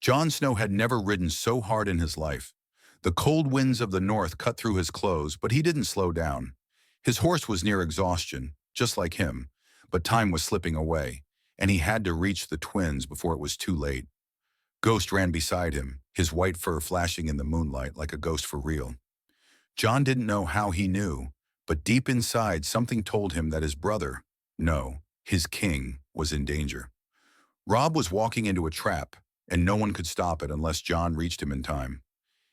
Jon Snow had never ridden so hard in his life. The cold winds of the north cut through his clothes, but he didn't slow down. His horse was near exhaustion, just like him, but time was slipping away, and he had to reach the twins before it was too late. Ghost ran beside him, his white fur flashing in the moonlight like a ghost for real. Jon didn't know how he knew, but deep inside something told him that his brother, no, his king, was in danger. Robb was walking into a trap, and no one could stop it unless Jon reached him in time.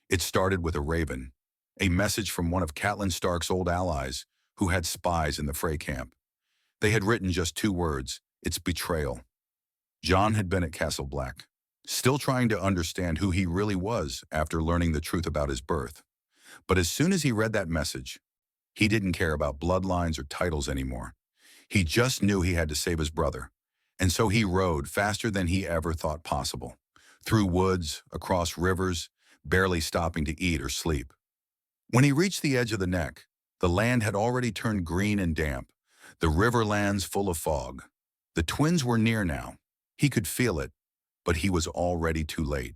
It started with a raven, a message from one of Catelyn Stark's old allies who had spies in the Frey camp. They had written just two words: it's betrayal. Jon had been at Castle Black, still trying to understand who he really was after learning the truth about his birth. But as soon as he read that message, he didn't care about bloodlines or titles anymore. He just knew he had to save his brother. And so he rode faster than he ever thought possible, through woods, across rivers, barely stopping to eat or sleep. When he reached the edge of the neck, the land had already turned green and damp, the riverlands full of fog. The twins were near now. He could feel it, but he was already too late.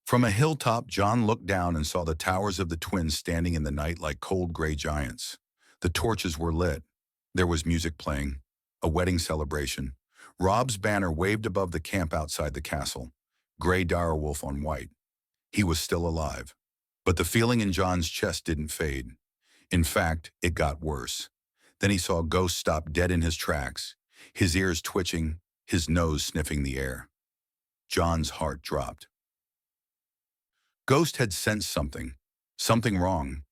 From a hilltop, Jon looked down and saw the towers of the twins standing in the night like cold gray giants. The torches were lit. There was music playing, a wedding celebration. Robb's banner waved above the camp outside the castle, gray direwolf on white. He was still alive. But the feeling in Jon's chest didn't fade. In fact, it got worse. Then he saw Ghost stop dead in his tracks, his ears twitching, his nose sniffing the air. Jon's heart dropped. Ghost had sensed something wrong.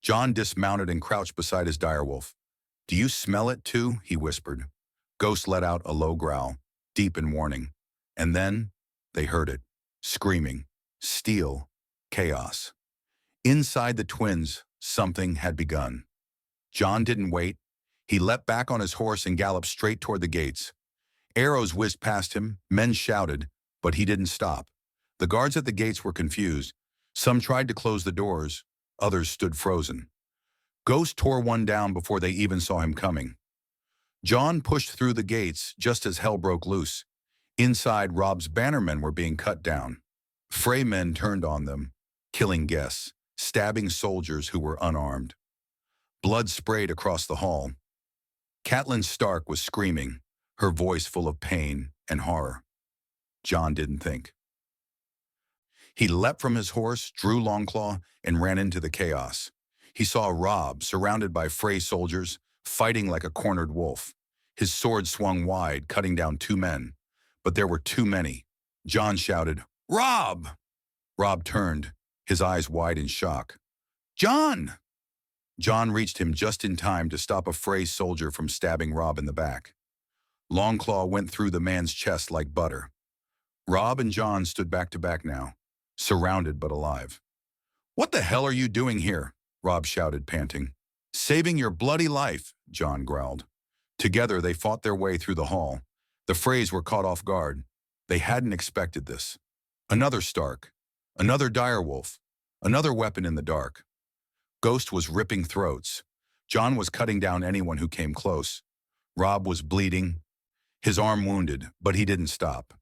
Jon dismounted and crouched beside his direwolf. "Do you smell it too?" he whispered. Ghost let out a low growl, deep in warning. And then they heard it, screaming, steel, chaos. Inside the twins, something had begun. Jon didn't wait. He leapt back on his horse and galloped straight toward the gates. Arrows whizzed past him, men shouted, but he didn't stop. The guards at the gates were confused. Some tried to close the doors, others stood frozen. Ghost tore one down before they even saw him coming. Jon pushed through the gates just as hell broke loose. Inside, Robb's bannermen were being cut down. Frey men turned on them, killing guests, stabbing soldiers who were unarmed. Blood sprayed across the hall. Catelyn Stark was screaming, her voice full of pain and horror. Jon didn't think. He leapt from his horse, drew Longclaw, and ran into the chaos. He saw Robb, surrounded by Frey soldiers, fighting like a cornered wolf. His sword swung wide, cutting down two men. But there were too many. Jon shouted, "Robb!" Robb turned, his eyes wide in shock. "Jon!" Jon reached him just in time to stop a Frey soldier from stabbing Robb in the back. Longclaw went through the man's chest like butter. Robb and Jon stood back to back now, surrounded but alive. "What the hell are you doing here?" Robb shouted, panting. "Saving your bloody life," Jon growled. Together they fought their way through the hall. The Freys were caught off guard. They hadn't expected this. Another Stark, another direwolf, another weapon in the dark. Ghost was ripping throats. Jon was cutting down anyone who came close. Robb was bleeding, his arm wounded, but he didn't stop.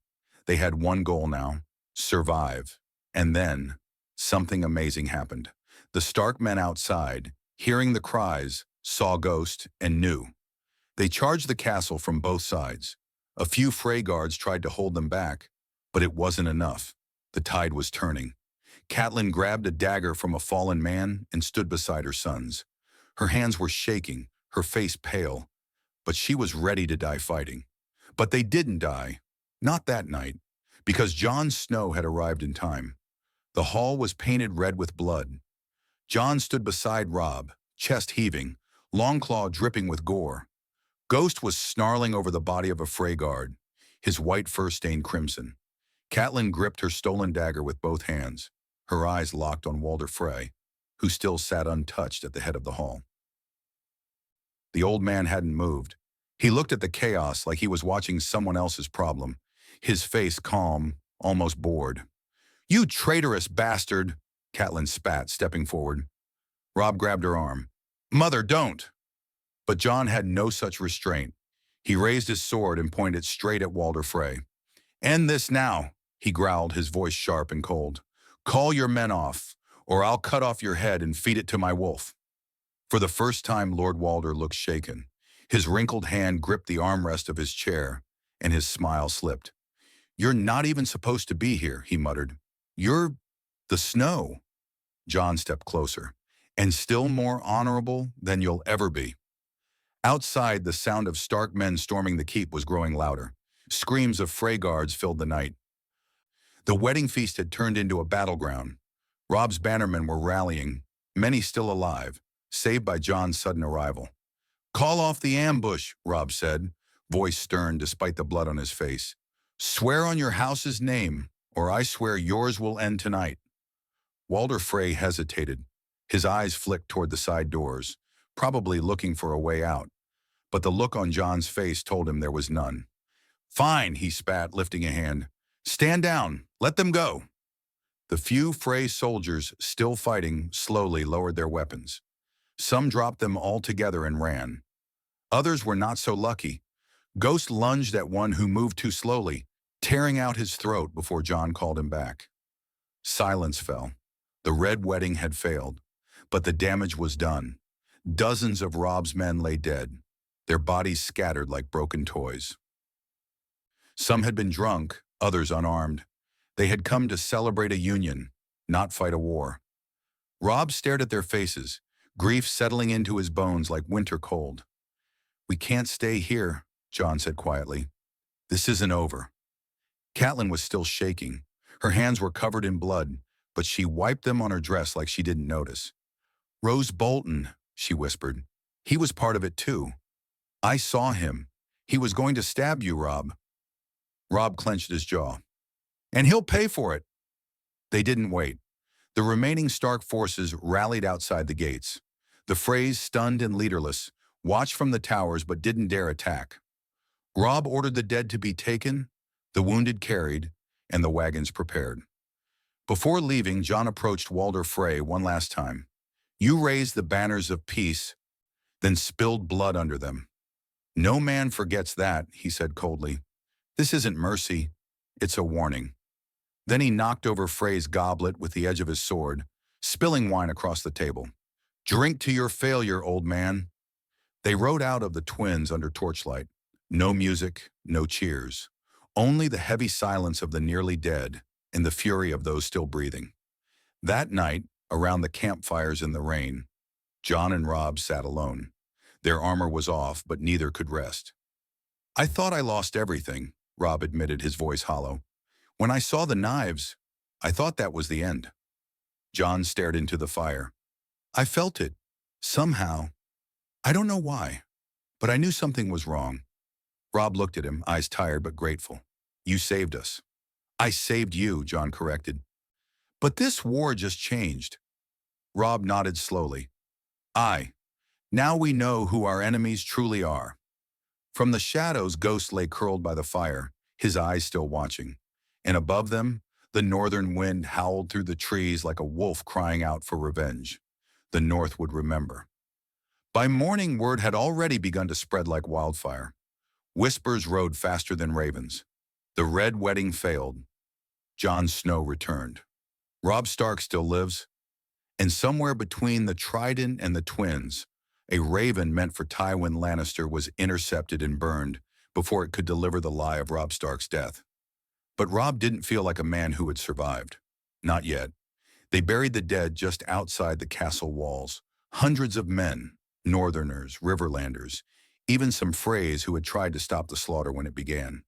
They had one goal now: survive. And then, something amazing happened. The Stark men outside, hearing the cries, saw Ghost and knew. They charged the castle from both sides. A few Frey guards tried to hold them back, but it wasn't enough. The tide was turning. Catelyn grabbed a dagger from a fallen man and stood beside her sons. Her hands were shaking, her face pale, but she was ready to die fighting. But they didn't die. Not that night, because Jon Snow had arrived in time. The hall was painted red with blood. Jon stood beside Robb, chest heaving, Longclaw dripping with gore. Ghost was snarling over the body of a Frey guard, his white fur stained crimson. Catelyn gripped her stolen dagger with both hands, her eyes locked on Walder Frey, who still sat untouched at the head of the hall. The old man hadn't moved. He looked at the chaos like he was watching someone else's problem, his face calm, almost bored. "You traitorous bastard!" Catelyn spat, stepping forward. Robb grabbed her arm. "Mother, don't!" But Jon had no such restraint. He raised his sword and pointed straight at Walder Frey. "End this now. He growled, his voice sharp and cold. Call your men off, or I'll cut off your head and feed it to my wolf. For the first time, Lord Walder looked shaken. His wrinkled hand gripped the armrest of his chair, and his smile slipped. You're not even supposed to be here, he muttered. You're the snow. Jon stepped closer. And still more honorable than you'll ever be. Outside, the sound of Stark men storming the keep was growing louder. Screams of Frey guards filled the night. The wedding feast had turned into a battleground. Robb's bannermen were rallying, many still alive, saved by Jon's sudden arrival. Call off the ambush, Robb said, voice stern despite the blood on his face. Swear on your house's name, or I swear yours will end tonight. Walder Frey hesitated. His eyes flicked toward the side doors, probably looking for a way out. But the look on Jon's face told him there was none. Fine, he spat, lifting a hand. Stand down. Let them go. The few Frey soldiers still fighting slowly lowered their weapons. Some dropped them altogether and ran. Others were not so lucky. Ghost lunged at one who moved too slowly, tearing out his throat before Jon called him back. Silence fell. The Red Wedding had failed, but the damage was done. Dozens of Robb's men lay dead, their bodies scattered like broken toys. Some had been drunk, others unarmed. They had come to celebrate a union, not fight a war. Robb stared at their faces, grief settling into his bones like winter cold. We can't stay here, Jon said quietly. This isn't over. Catelyn was still shaking. Her hands were covered in blood, but she wiped them on her dress like she didn't notice. Rose Bolton, she whispered. He was part of it too. I saw him. He was going to stab you, Robb. Robb clenched his jaw. And he'll pay for it. They didn't wait. The remaining Stark forces rallied outside the gates. The Freys, stunned and leaderless, watched from the towers but didn't dare attack. Robb ordered the dead to be taken, the wounded carried, and the wagons prepared. Before leaving, Jon approached Walder Frey one last time. You raised the banners of peace, then spilled blood under them. No man forgets that, he said coldly. This isn't mercy, it's a warning. Then he knocked over Frey's goblet with the edge of his sword, spilling wine across the table. Drink to your failure, old man. They rode out of the twins under torchlight. No music, no cheers. Only the heavy silence of the nearly dead and the fury of those still breathing. That night, around the campfires in the rain, Jon and Robb sat alone. Their armor was off, but neither could rest. I thought I lost everything, Robb admitted, his voice hollow. When I saw the knives, I thought that was the end. Jon stared into the fire. I felt it. Somehow. I don't know why, but I knew something was wrong. Robb looked at him, eyes tired but grateful. You saved us. I saved you, Jon corrected. But this war just changed. Robb nodded slowly. Aye. Now we know who our enemies truly are. From the shadows, Ghost lay curled by the fire, his eyes still watching. And above them, the northern wind howled through the trees like a wolf crying out for revenge. The North would remember. By morning, word had already begun to spread like wildfire. Whispers rode faster than ravens. The Red Wedding failed. Jon Snow returned. Robb Stark still lives. And somewhere between the Trident and the twins, a raven meant for Tywin Lannister was intercepted and burned before it could deliver the lie of Robb Stark's death. But Robb didn't feel like a man who had survived. Not yet. They buried the dead just outside the castle walls. Hundreds of men, Northerners, Riverlanders, even some Freys who had tried to stop the slaughter when it began.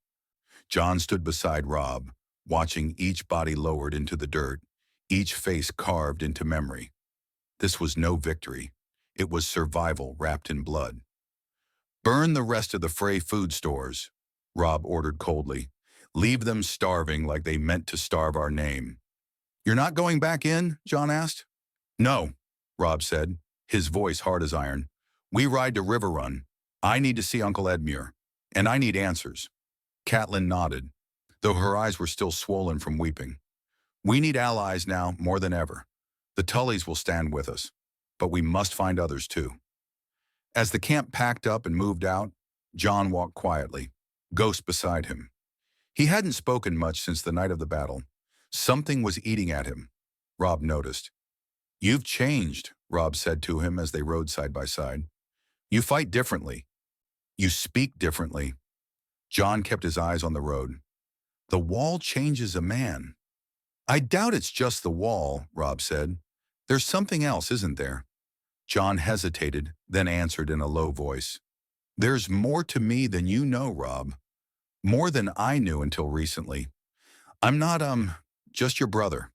Jon stood beside Robb, watching each body lowered into the dirt, each face carved into memory. This was no victory. It was survival wrapped in blood. Burn the rest of the Frey food stores, Robb ordered coldly. Leave them starving like they meant to starve our name. You're not going back in? Jon asked. No, Robb said, his voice hard as iron. We ride to Riverrun. I need to see Uncle Edmure, and I need answers. Catelyn nodded, though her eyes were still swollen from weeping. We need allies now more than ever. The Tullys will stand with us, but we must find others too. As the camp packed up and moved out, Jon walked quietly, Ghost beside him. He hadn't spoken much since the night of the battle. Something was eating at him. Robb noticed. "You've changed," Robb said to him as they rode side by side. "You fight differently. You speak differently." Jon kept his eyes on the road. "The wall changes a man." "I doubt it's just the wall," Robb said. "There's something else, isn't there?" Jon hesitated, then answered in a low voice. "There's more to me than you know, Robb. More than I knew until recently. I'm not, just your brother."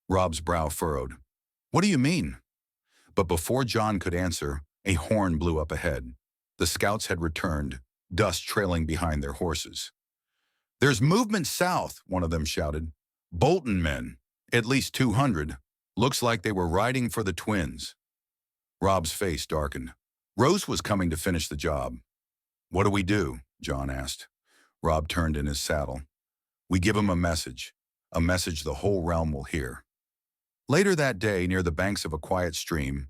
Robb's brow furrowed. "What do you mean?" But before Jon could answer, a horn blew up ahead. The scouts had returned, dust trailing behind their horses. "There's movement south," one of them shouted. "Bolton men, at least 200. Looks like they were riding for the twins." Robb's face darkened. Rose was coming to finish the job. "What do we do?" Jon asked. Robb turned in his saddle. "We give him a message the whole realm will hear." Later that day, near the banks of a quiet stream,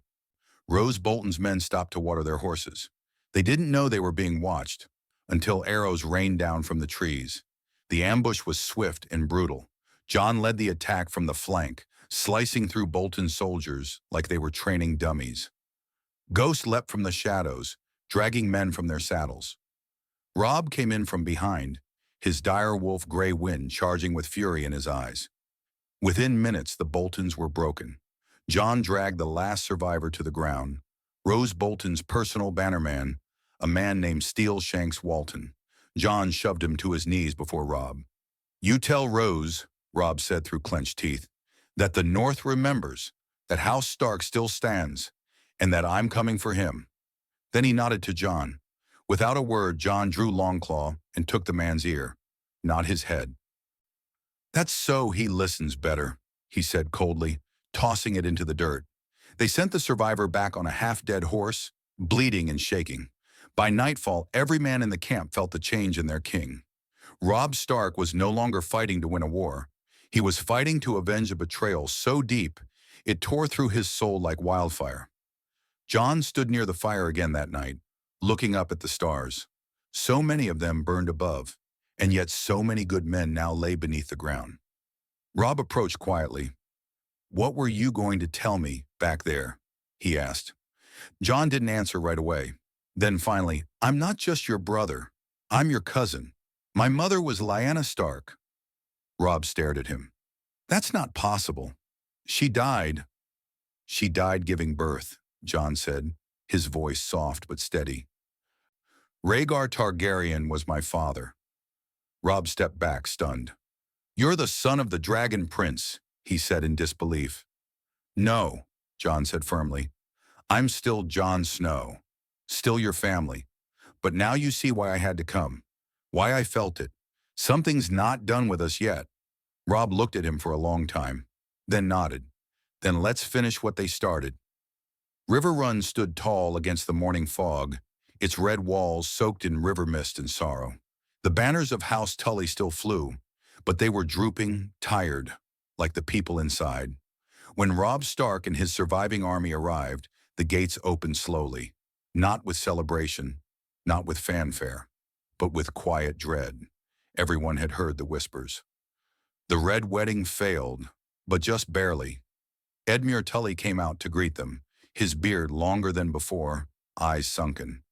Rose Bolton's men stopped to water their horses. They didn't know they were being watched until arrows rained down from the trees. The ambush was swift and brutal. Jon led the attack from the flank, slicing through Bolton's soldiers like they were training dummies. Ghost leapt from the shadows, dragging men from their saddles. Robb came in from behind, his dire wolf gray wind charging with fury in his eyes. Within minutes, the Boltons were broken. Jon dragged the last survivor to the ground, Rose Bolton's personal bannerman, a man named Steel Shanks Walton. Jon shoved him to his knees before Robb. "You tell Rose," Robb said through clenched teeth, "that the North remembers, that House Stark still stands, and that I'm coming for him." Then he nodded to Jon. Without a word, Jon drew Longclaw and took the man's ear, not his head. "That's so he listens better," he said coldly, tossing it into the dirt. They sent the survivor back on a half-dead horse, bleeding and shaking. By nightfall, every man in the camp felt the change in their king. Robb Stark was no longer fighting to win a war. He was fighting to avenge a betrayal so deep, it tore through his soul like wildfire. Jon stood near the fire again that night, looking up at the stars. So many of them burned above, and yet so many good men now lay beneath the ground. Robb approached quietly. "What were you going to tell me back there?" he asked. Jon didn't answer right away. Then finally, "I'm not just your brother. I'm your cousin. My mother was Lyanna Stark." Robb stared at him. "That's not possible. She died." "She died giving birth," Jon said, his voice soft but steady. "Rhaegar Targaryen was my father." Robb stepped back, stunned. "You're the son of the Dragon Prince," he said in disbelief. "No," Jon said firmly. "I'm still Jon Snow. Still your family. But now you see why I had to come. Why I felt it. Something's not done with us yet." Robb looked at him for a long time, then nodded. "Then let's finish what they started." River Run stood tall against the morning fog, its red walls soaked in river mist and sorrow. The banners of House Tully still flew, but they were drooping, tired, like the people inside. When Robb Stark and his surviving army arrived, the gates opened slowly, not with celebration, not with fanfare, but with quiet dread. Everyone had heard the whispers. The Red Wedding failed, but just barely. Edmure Tully came out to greet them, his beard longer than before, eyes sunken.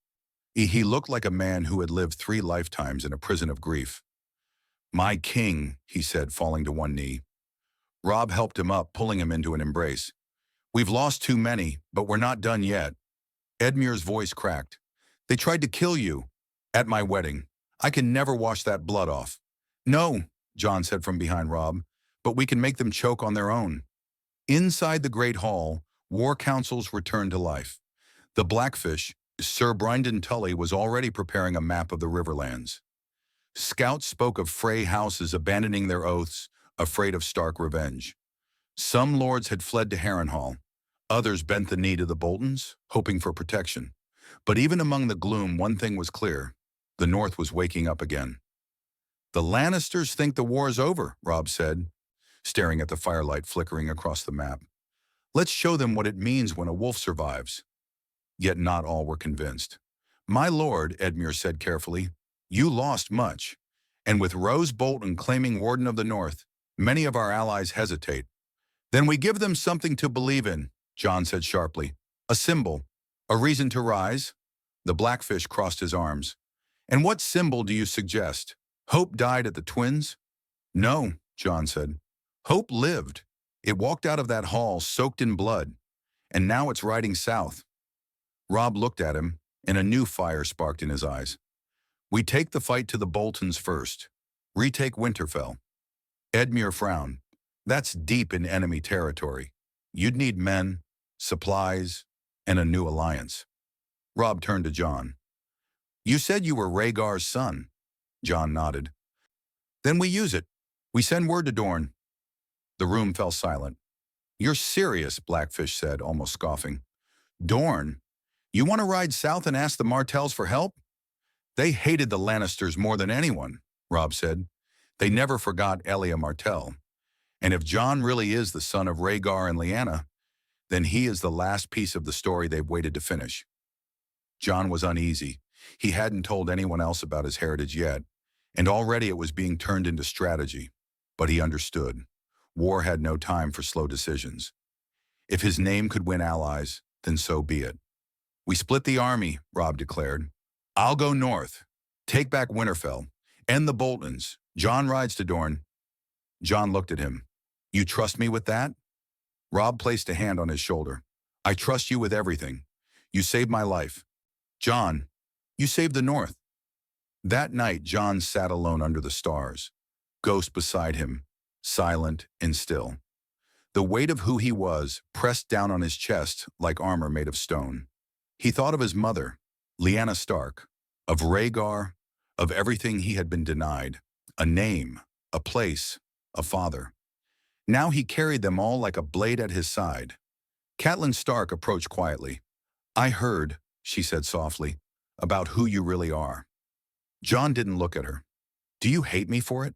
He looked like a man who had lived 3 lifetimes in a prison of grief. "My king," he said, falling to one knee. Robb helped him up, pulling him into an embrace. "We've lost too many, but we're not done yet." Edmure's voice cracked. "They tried to kill you. At my wedding. I can never wash that blood off." "No," Jon said from behind Robb, "but we can make them choke on their own." Inside the Great Hall, war councils returned to life. The Blackfish, Sir Brynden Tully, was already preparing a map of the Riverlands. Scouts spoke of Frey houses abandoning their oaths, afraid of Stark revenge. Some lords had fled to Harrenhal. Others bent the knee to the Boltons, hoping for protection. But even among the gloom, one thing was clear. The North was waking up again. "The Lannisters think the war's over," Robb said, staring at the firelight flickering across the map. "Let's show them what it means when a wolf survives." Yet not all were convinced. "My lord," Edmure said carefully, "you lost much, And with Rose Bolton claiming Warden of the North, many of our allies hesitate. Then we give them something to believe in, Jon said sharply. A symbol. A reason to rise? The Blackfish crossed his arms. And what symbol do you suggest? Hope died at the Twins? No, Jon said. Hope lived. It walked out of that hall soaked in blood, and now it's riding south. Robb looked at him, and a new fire sparked in his eyes. We take the fight to the Boltons first. Retake Winterfell. Edmure frowned. That's deep in enemy territory. You'd need men, supplies, and a new alliance. Robb turned to Jon. You said you were Rhaegar's son. Jon nodded. Then we use it. We send word to Dorne. The room fell silent. You're serious, Blackfish said, almost scoffing. Dorne? You want to ride south and ask the Martells for help? They hated the Lannisters more than anyone, Robb said. They never forgot Elia Martell. And if Jon really is the son of Rhaegar and Lyanna, then he is the last piece of the story they've waited to finish. Jon was uneasy. He hadn't told anyone else about his heritage yet, and already it was being turned into strategy. But he understood. War had no time for slow decisions. If his name could win allies, then so be it. We split the army, Robb declared. I'll go north, take back Winterfell, end the Boltons. Jon rides to Dorne. Jon looked at him. You trust me with that? Robb placed a hand on his shoulder. I trust you with everything. You saved my life. Jon, you saved the North. That night, Jon sat alone under the stars, Ghost beside him, silent and still. The weight of who he was pressed down on his chest like armor made of stone. He thought of his mother, Lyanna Stark, of Rhaegar, of everything he had been denied, a name, a place, a father. Now he carried them all like a blade at his side. Catelyn Stark approached quietly. I heard, she said softly, about who you really are. Jon didn't look at her. Do you hate me for it?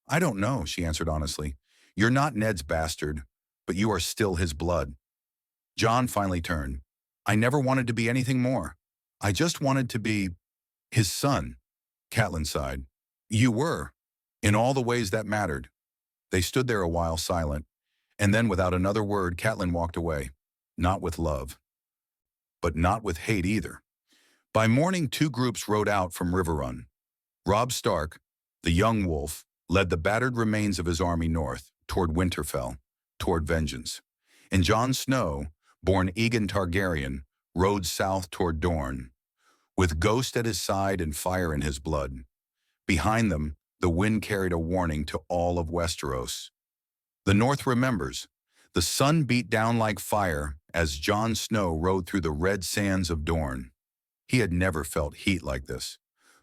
I don't know, she answered honestly. You're not Ned's bastard, but you are still his blood. Jon finally turned. I never wanted to be anything more. I just wanted to be his son. Catelyn sighed. You were, in all the ways that mattered. They stood there a while silent, and then without another word, Catelyn walked away. Not with love, but not with hate either. By morning, two groups rode out from Riverrun. Robb Stark, the young wolf, led the battered remains of his army north, toward Winterfell, toward vengeance. And Jon Snow, born Aegon Targaryen, rode south toward Dorne, with Ghost at his side and fire in his blood. Behind them, the wind carried a warning to all of Westeros. The North remembers. The sun beat down like fire as Jon Snow rode through the red sands of Dorne. He had never felt heat like this.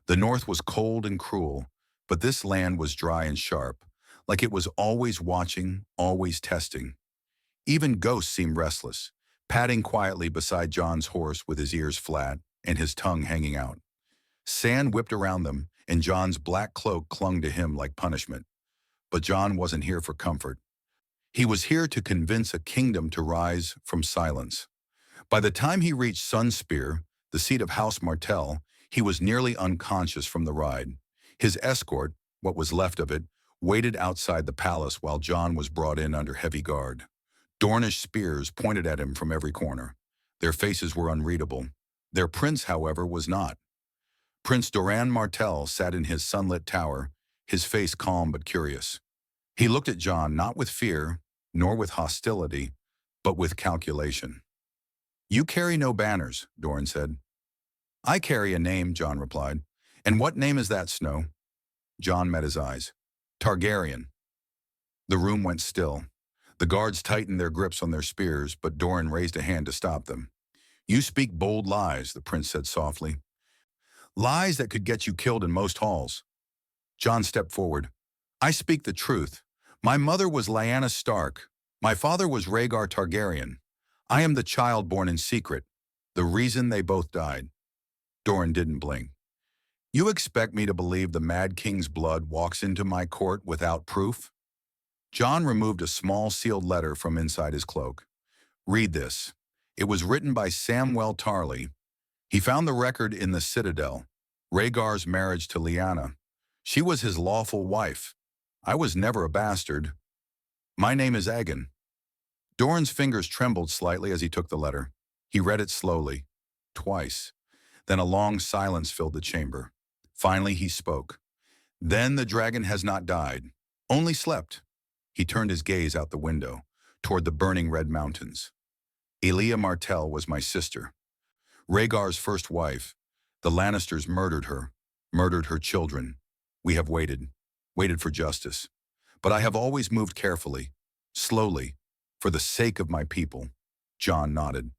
The North was cold and cruel, but this land was dry and sharp, like it was always watching, always testing. Even Ghost seemed restless, padding quietly beside Jon's horse with his ears flat and his tongue hanging out. Sand whipped around them, and Jon's black cloak clung to him like punishment. But Jon wasn't here for comfort. He was here to convince a kingdom to rise from silence. By the time he reached Sunspear, the seat of House Martell, he was nearly unconscious from the ride. His escort, what was left of it, waited outside the palace while Jon was brought in under heavy guard. Dornish spears pointed at him from every corner. Their faces were unreadable. Their prince, however, was not. Prince Doran Martell sat in his sunlit tower, his face calm but curious. He looked at Jon not with fear, nor with hostility, but with calculation. You carry no banners, Dorne said. I carry a name, Jon replied. And what name is that, Snow? Jon met his eyes. Targaryen. The room went still. The guards tightened their grips on their spears, but Doran raised a hand to stop them. You speak bold lies, the prince said softly. Lies that could get you killed in most halls. Jon stepped forward. I speak the truth. My mother was Lyanna Stark. My father was Rhaegar Targaryen. I am the child born in secret, the reason they both died. Doran didn't blink. You expect me to believe the Mad King's blood walks into my court without proof? Jon removed a small sealed letter from inside his cloak. Read this. It was written by Samwell Tarly. He found the record in the Citadel, Rhaegar's marriage to Lyanna. She was his lawful wife. I was never a bastard. My name is Aegon. Doran's fingers trembled slightly as he took the letter. He read it slowly, twice. Then a long silence filled the chamber. Finally he spoke. Then the dragon has not died, only slept. He turned his gaze out the window, toward the burning red mountains. Elia Martell was my sister, Rhaegar's first wife. The Lannisters murdered her children. We have waited for justice. But I have always moved carefully, slowly, for the sake of my people. Jon nodded.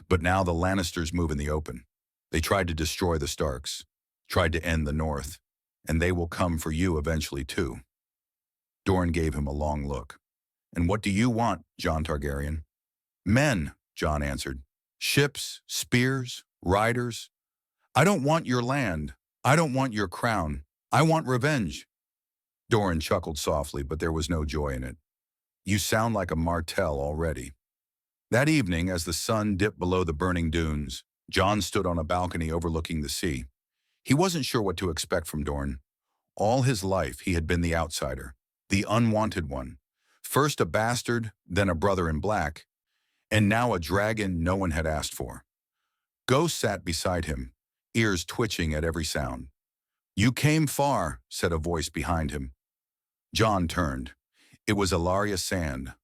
But now the Lannisters move in the open. They tried to destroy the Starks, tried to end the North, and they will come for you eventually too. Dorne gave him a long look. And what do you want, Jon Targaryen? Men, Jon answered. Ships, spears, riders. I don't want your land. I don't want your crown. I want revenge. Dorne chuckled softly, but there was no joy in it. You sound like a Martell already. That evening, as the sun dipped below the burning dunes, Jon stood on a balcony overlooking the sea. He wasn't sure what to expect from Dorne. All his life he had been the outsider, the unwanted one. First a bastard, then a brother in black, and now a dragon no one had asked for. Ghost sat beside him, ears twitching at every sound. You came far, said a voice behind him. Jon turned. It was Ilaria Sand,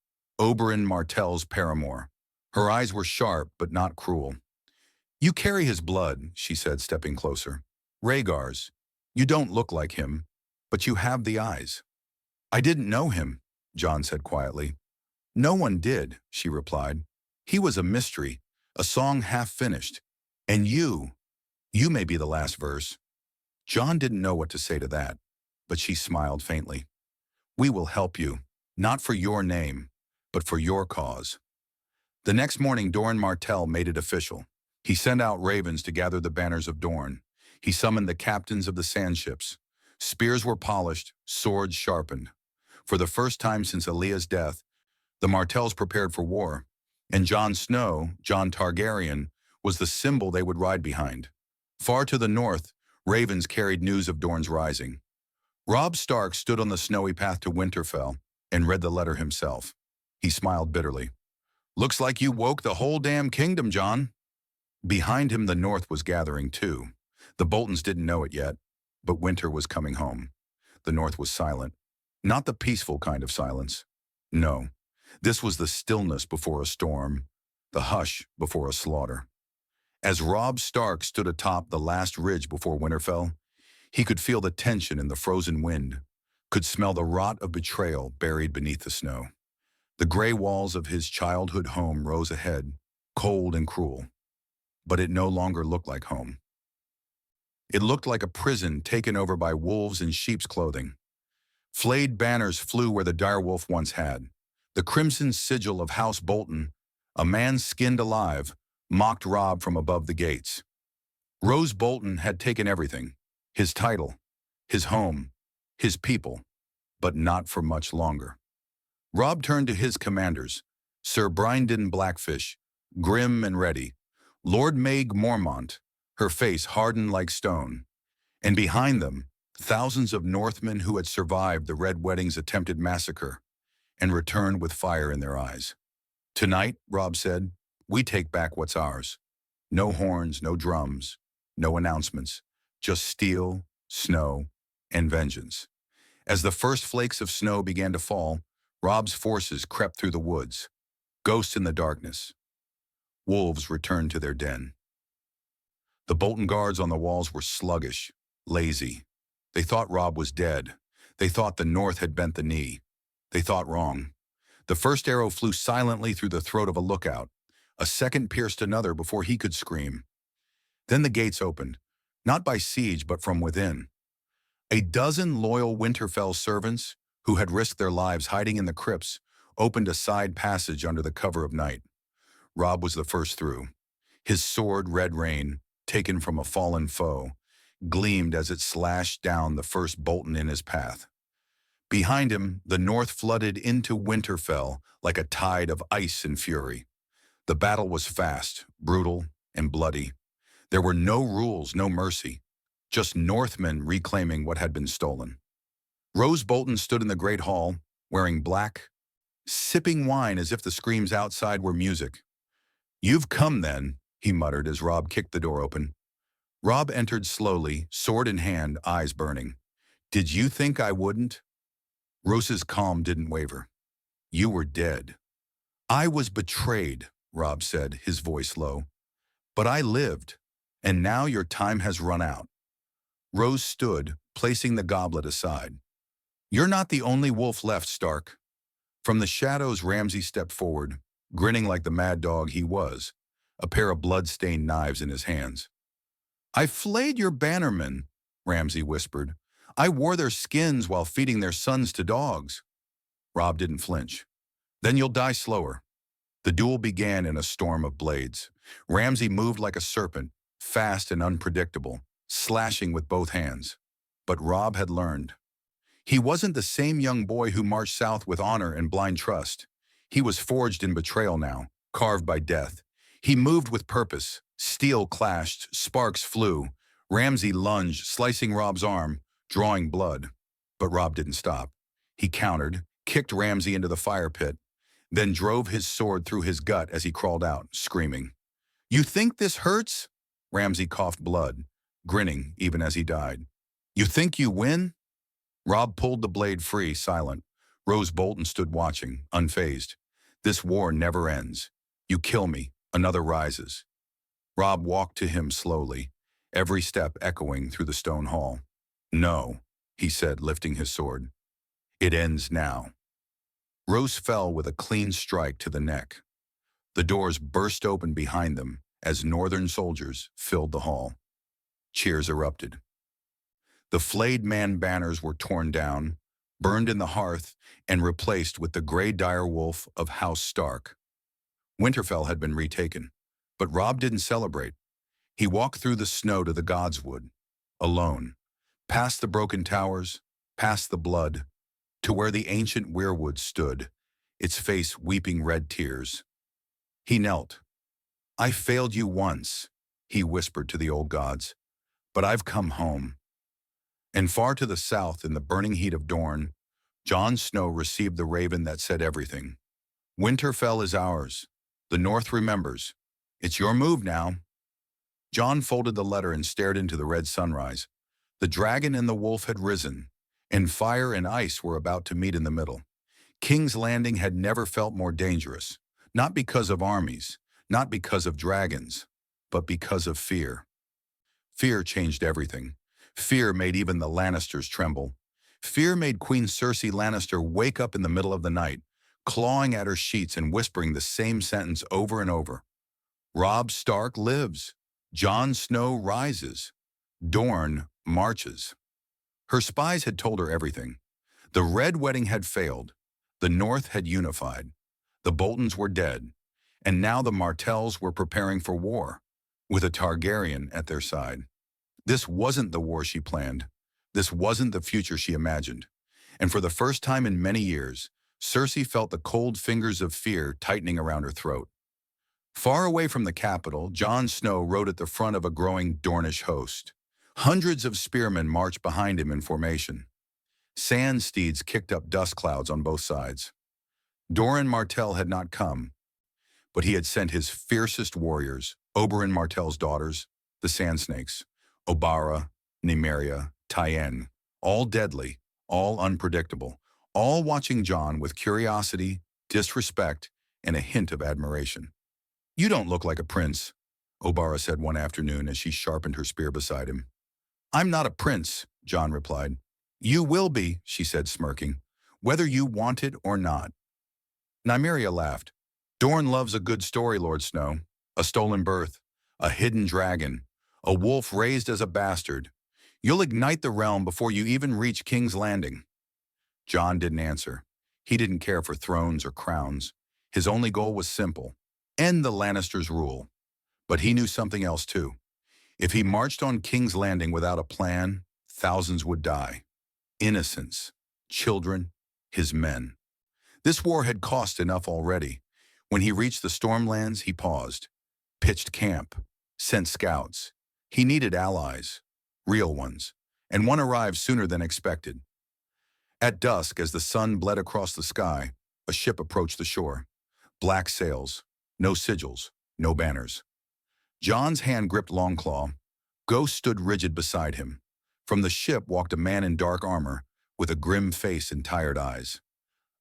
Oberyn Martell's paramour. Her eyes were sharp but not cruel. You carry his blood, she said, stepping closer. Rhaegar's. You don't look like him, but you have the eyes. I didn't know him, Jon said quietly. No one did, she replied. He was a mystery, a song half finished. And you may be the last verse. Jon didn't know what to say to that, but she smiled faintly. We will help you, not for your name, but for your cause. The next morning, Doran Martell made it official. He sent out ravens to gather the banners of Dorne. He summoned the captains of the sand ships. Spears were polished, swords sharpened. For the first time since Alea's death, the Martells prepared for war, and Jon Snow, Jon Targaryen, was the symbol they would ride behind. Far to the north, ravens carried news of Dorne's rising. Robb Stark stood on the snowy path to Winterfell and read the letter himself. He smiled bitterly. Looks like you woke the whole damn kingdom, Jon. Behind him, the north was gathering too. The Boltons didn't know it yet, but winter was coming home. The north was silent. Not the peaceful kind of silence. No, this was the stillness before a storm, the hush before a slaughter. As Robb Stark stood atop the last ridge before Winterfell, he could feel the tension in the frozen wind, could smell the rot of betrayal buried beneath the snow. The gray walls of his childhood home rose ahead, cold and cruel. But it no longer looked like home. It looked like a prison taken over by wolves in sheep's clothing. Flayed banners flew where the direwolf once had. The crimson sigil of House Bolton, a man skinned alive, mocked Robb from above the gates. Rose Bolton had taken everything, his title, his home, his people, but not for much longer. Robb turned to his commanders, Sir Brynden Blackfish, grim and ready, Lord Maeg Mormont, her face hardened like stone, and behind them, thousands of Northmen who had survived the Red Wedding's attempted massacre and returned with fire in their eyes. Tonight, Robb said, we take back what's ours. No horns, no drums, no announcements, just steel, snow, and vengeance. As the first flakes of snow began to fall, Robb's forces crept through the woods, ghosts in the darkness. Wolves returned to their den. The Bolton guards on the walls were sluggish, lazy. They thought Robb was dead. They thought the North had bent the knee. They thought wrong. The first arrow flew silently through the throat of a lookout. A second pierced another before he could scream. Then the gates opened, not by siege but from within. A dozen loyal Winterfell servants, who had risked their lives hiding in the crypts, opened a side passage under the cover of night. Robb was the first through. His sword, Red Rain, taken from a fallen foe, gleamed as it slashed down the first Bolton in his path. Behind him, the North flooded into Winterfell like a tide of ice and fury. The battle was fast, brutal, and bloody. There were no rules, no mercy. just Northmen reclaiming what had been stolen. Rose Bolton stood in the great hall, wearing black, sipping wine as if the screams outside were music. "You've come then," he muttered as Robb kicked the door open. Robb entered slowly, sword in hand, eyes burning. "Did you think I wouldn't?" Rose's calm didn't waver. "You were dead." "I was betrayed," Robb said, his voice low. "But I lived, and now your time has run out." Rose stood, placing the goblet aside. "You're not the only wolf left, Stark." From the shadows, Ramsay stepped forward, grinning like the mad dog he was, a pair of blood-stained knives in his hands. "I flayed your bannermen," Ramsay whispered. "I wore their skins while feeding their sons to dogs." Robb didn't flinch. "Then you'll die slower." The duel began in a storm of blades. Ramsay moved like a serpent, fast and unpredictable, slashing with both hands. But Robb had learned. He wasn't the same young boy who marched south with honor and blind trust. He was forged in betrayal now, carved by death. He moved with purpose. Steel clashed, sparks flew. Ramsay lunged, slicing Robb's arm, drawing blood. But Robb didn't stop. He countered, kicked Ramsay into the fire pit, then drove his sword through his gut as he crawled out, screaming. "You think this hurts?" Ramsay coughed blood, grinning even as he died. "You think you win?" Robb pulled the blade free, silent. Rose Bolton stood watching, unfazed. "This war never ends. You kill me, another rises." Robb walked to him slowly, every step echoing through the stone hall. "No," he said, lifting his sword. "It ends now." Rose fell with a clean strike to the neck. The doors burst open behind them as northern soldiers filled the hall. Cheers erupted. The flayed man banners were torn down, burned in the hearth, and replaced with the gray dire wolf of House Stark. Winterfell had been retaken, but Robb didn't celebrate. He walked through the snow to the Godswood, alone, past the broken towers, past the blood, to where the ancient weirwood stood, its face weeping red tears. He knelt. "I failed you once," he whispered to the old gods, "but I've come home." And far to the south, in the burning heat of Dorne, Jon Snow received the raven that said everything. "Winterfell is ours. The North remembers. It's your move now." Jon folded the letter and stared into the red sunrise. The dragon and the wolf had risen, and fire and ice were about to meet in the middle. King's Landing had never felt more dangerous, not because of armies, not because of dragons, but because of fear. Fear changed everything. Fear made even the Lannisters tremble. Fear made Queen Cersei Lannister wake up in the middle of the night, clawing at her sheets and whispering the same sentence over and over. "Robb Stark lives. Jon Snow rises. Dorne marches." Her spies had told her everything. The Red Wedding had failed. The North had unified. The Boltons were dead. And now the Martells were preparing for war, with a Targaryen at their side. This wasn't the war she planned. This wasn't the future she imagined. And for the first time in many years, Cersei felt the cold fingers of fear tightening around her throat. Far away from the capital, Jon Snow rode at the front of a growing Dornish host. Hundreds of spearmen marched behind him in formation. Sand steeds kicked up dust clouds on both sides. Doran Martell had not come, but he had sent his fiercest warriors, Oberyn Martell's daughters, the Sand Snakes, Obara, Nymeria, Tyenn, all deadly, all unpredictable, all watching Jon with curiosity, disrespect, and a hint of admiration. "You don't look like a prince," Obara said one afternoon as she sharpened her spear beside him. "I'm not a prince," Jon replied. "You will be," she said, smirking, "whether you want it or not." Nymeria laughed. "Dorne loves a good story, Lord Snow. A stolen birth, a hidden dragon, a wolf raised as a bastard. You'll ignite the realm before you even reach King's Landing." Jon didn't answer. He didn't care for thrones or crowns. His only goal was simple: end the Lannisters' rule. But he knew something else too. If he marched on King's Landing without a plan, thousands would die. Innocents, children, his men. This war had cost enough already. When he reached the Stormlands, he paused, pitched camp, sent scouts. He needed allies. real ones, and one arrived sooner than expected. At dusk, as the sun bled across the sky, a ship approached the shore. Black sails, no sigils, no banners. Jon's hand gripped Longclaw. Ghost stood rigid beside him. From the ship walked a man in dark armor, with a grim face and tired eyes.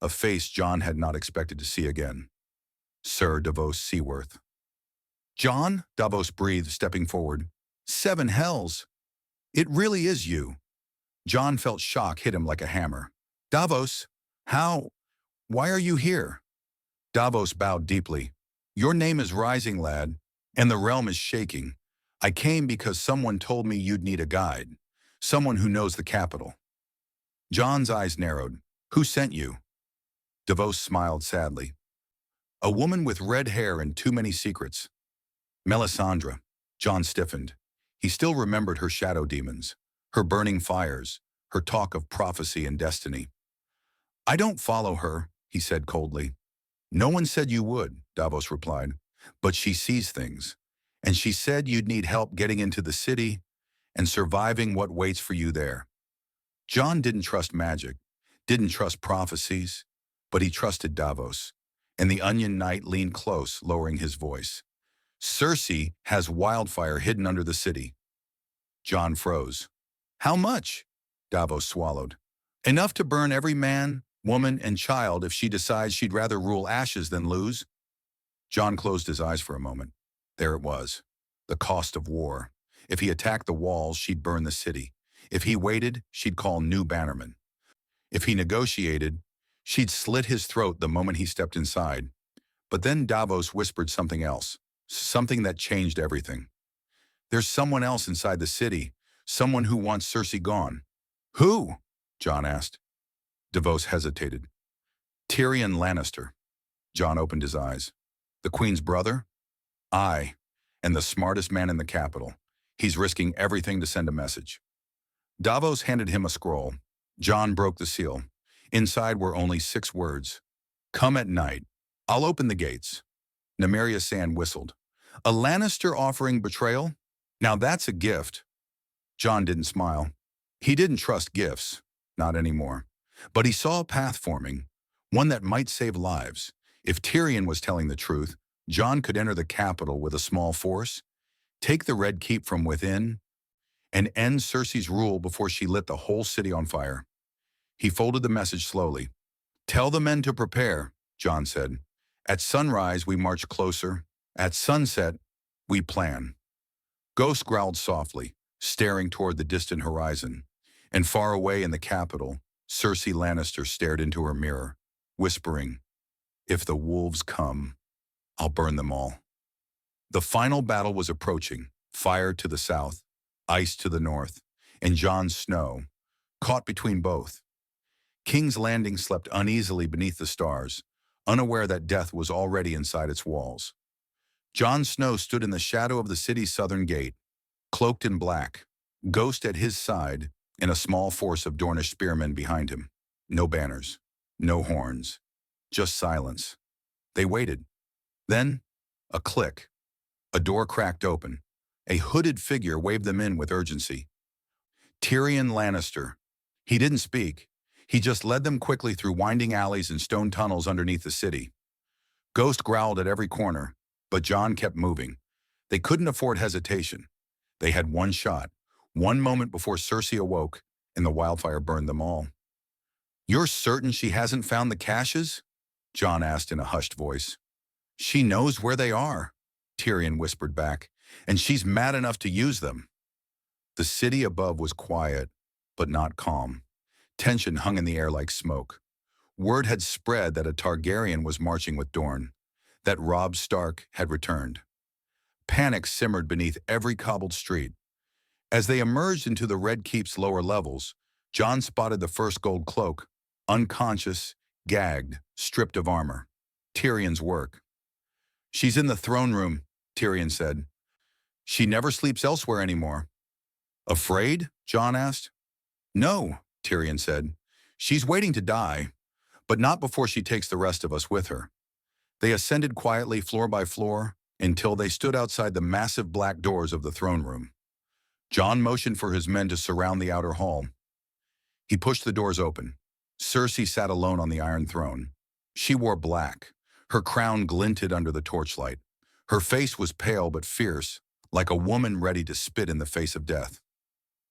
A face Jon had not expected to see again. Sir Davos Seaworth. Jon, Davos breathed, stepping forward. Seven hells! It really is you. Jon felt shock hit him like a hammer. Davos, how? Why are you here? Davos bowed deeply. Your name is rising, lad, and the realm is shaking. I came because someone told me you'd need a guide. Someone who knows the capital. Jon's eyes narrowed. Who sent you? Davos smiled sadly. A woman with red hair and too many secrets. Melisandre. Jon stiffened. He still remembered her shadow demons, her burning fires, her talk of prophecy and destiny. I don't follow her, he said coldly. No one said you would, Davos replied, but she sees things. And she said you'd need help getting into the city and surviving what waits for you there. Jon didn't trust magic, didn't trust prophecies, but he trusted Davos, and the Onion Knight leaned close, lowering his voice. Cersei has wildfire hidden under the city. Jon froze. How much? Davos swallowed. Enough to burn every man, woman, and child if she decides she'd rather rule ashes than lose. Jon closed his eyes for a moment. There it was, the cost of war. If he attacked the walls, she'd burn the city. If he waited, she'd call new bannermen. If he negotiated, she'd slit his throat the moment he stepped inside. But then Davos whispered something else, something that changed everything. There's someone else inside the city, someone who wants Cersei gone. Who? Jon asked. Davos hesitated. Tyrion Lannister. Jon opened his eyes. The Queen's brother? Aye, and the smartest man in the capital. He's risking everything to send a message. Davos handed him a scroll. Jon broke the seal. Inside were only 6 words. Come at night. I'll open the gates. Nymeria Sand whistled. A Lannister offering betrayal? Now that's a gift. Jon didn't smile. He didn't trust gifts. Not anymore. But he saw a path forming, one that might save lives. If Tyrion was telling the truth, Jon could enter the capital with a small force, take the Red Keep from within, and end Cersei's rule before she lit the whole city on fire. He folded the message slowly. Tell the men to prepare, Jon said. At sunrise, we march closer. At sunset, we plan. Ghost growled softly, staring toward the distant horizon. And far away in the capital, Cersei Lannister stared into her mirror, whispering, If the wolves come, I'll burn them all. The final battle was approaching, fire to the south, ice to the north, and Jon Snow, caught between both. King's Landing slept uneasily beneath the stars, unaware that death was already inside its walls. Jon Snow stood in the shadow of the city's southern gate, cloaked in black, Ghost at his side, and a small force of Dornish spearmen behind him. No banners, no horns, just silence. They waited. Then, a click. A door cracked open. A hooded figure waved them in with urgency. Tyrion Lannister. He didn't speak. He just led them quickly through winding alleys and stone tunnels underneath the city. Ghost growled at every corner, but Jon kept moving. They couldn't afford hesitation. They had one shot, one moment before Cersei awoke, and the wildfire burned them all. You're certain she hasn't found the caches? Jon asked in a hushed voice. She knows where they are, Tyrion whispered back, and she's mad enough to use them. The city above was quiet, but not calm. Tension hung in the air like smoke. Word had spread that a Targaryen was marching with Dorne, that Robb Stark had returned. Panic simmered beneath every cobbled street. As they emerged into the Red Keep's lower levels, Jon spotted the first gold cloak, unconscious, gagged, stripped of armor. Tyrion's work. She's in the throne room, Tyrion said. She never sleeps elsewhere anymore. Afraid? Jon asked. No, Tyrion said. She's waiting to die, but not before she takes the rest of us with her. They ascended quietly floor by floor until they stood outside the massive black doors of the throne room. Jon motioned for his men to surround the outer hall. He pushed the doors open. Cersei sat alone on the Iron Throne. She wore black. Her crown glinted under the torchlight. Her face was pale but fierce, like a woman ready to spit in the face of death.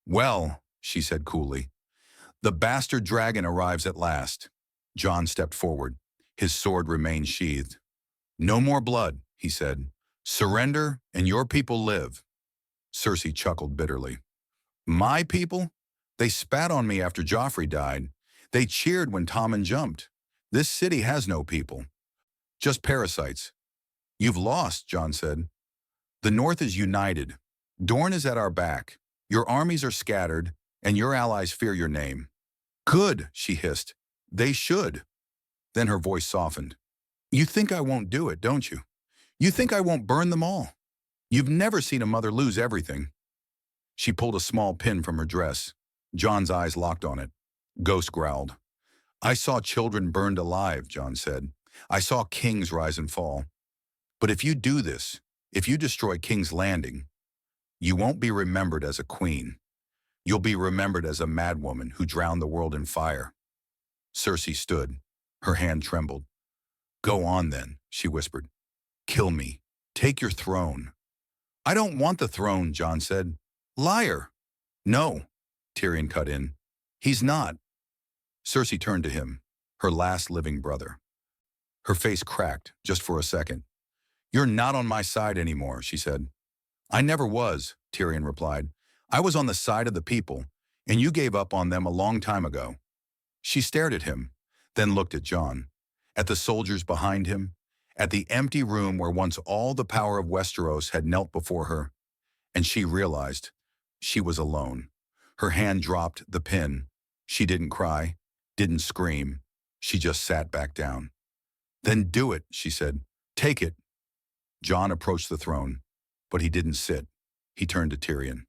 "Well," she said coolly, "the bastard dragon arrives at last." Jon stepped forward. His sword remained sheathed. "No more blood," he said. "Surrender, and your people live." Cersei chuckled bitterly. "My people? They spat on me after Joffrey died. They cheered when Tommen jumped. This city has no people. Just parasites." "You've lost," Jon said. "The North is united. Dorne is at our back. Your armies are scattered, and your allies fear your name." "Good," she hissed. "They should." Then her voice softened. "You think I won't do it, don't you? You think I won't burn them all? You've never seen a mother lose everything." She pulled a small pin from her dress. Jon's eyes locked on it. Ghost growled. "I saw children burned alive," Jon said. "I saw kings rise and fall. But if you do this, if you destroy King's Landing, you won't be remembered as a queen. You'll be remembered as a madwoman who drowned the world in fire." Cersei stood. Her hand trembled. "Go on then," she whispered. "Kill me. Take your throne." "I don't want the throne," Jon said. "Liar." "No," Tyrion cut in. "He's not." Cersei turned to him, her last living brother. Her face cracked, just for a second. "You're not on my side anymore," she said. "I never was," Tyrion replied. "I was on the side of the people, and you gave up on them a long time ago." She stared at him, then looked at Jon, at the soldiers behind him, at the empty room where once all the power of Westeros had knelt before her, and she realized she was alone. Her hand dropped the pin. She didn't cry, didn't scream. She just sat back down. "Then do it," she said. "Take it." Jon approached the throne, but he didn't sit. He turned to Tyrion.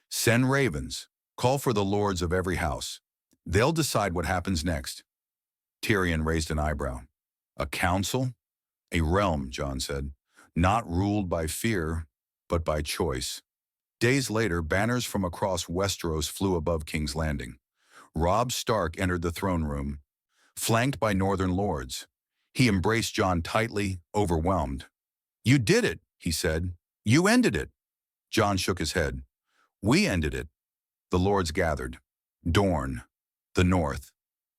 "Send ravens. Call for the lords of every house. They'll decide what happens next." Tyrion raised an eyebrow. "A council?" "A realm," Jon said. "Not ruled by fear, but by choice." Days later, banners from across Westeros flew above King's Landing. Robb Stark entered the throne room, flanked by northern lords. He embraced Jon tightly, overwhelmed. "You did it," he said. "You ended it." Jon shook his head. "We ended it." The lords gathered. Dorne, the North,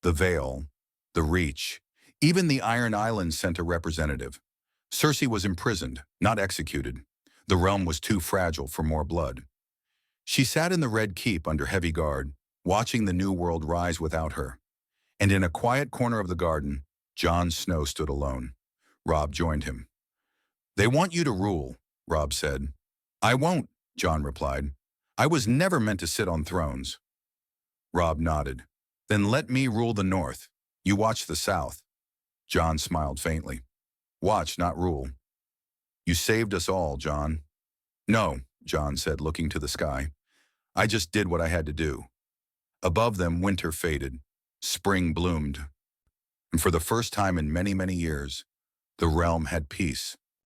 the Vale, the Reach. Even the Iron Islands sent a representative. Cersei was imprisoned, not executed. The realm was too fragile for more blood. She sat in the Red Keep under heavy guard, watching the new world rise without her. And in a quiet corner of the garden, Jon Snow stood alone. Robb joined him. "They want you to rule," Robb said. "I won't," Jon replied. "I was never meant to sit on thrones." Robb nodded. "Then let me rule the North. You watch the South." Jon smiled faintly. "Watch, not rule." "You saved us all, Jon." "No," Jon said, looking to the sky. "I just did what I had to do." Above them, winter faded. Spring bloomed. And for the first time in many, many years, the realm had peace.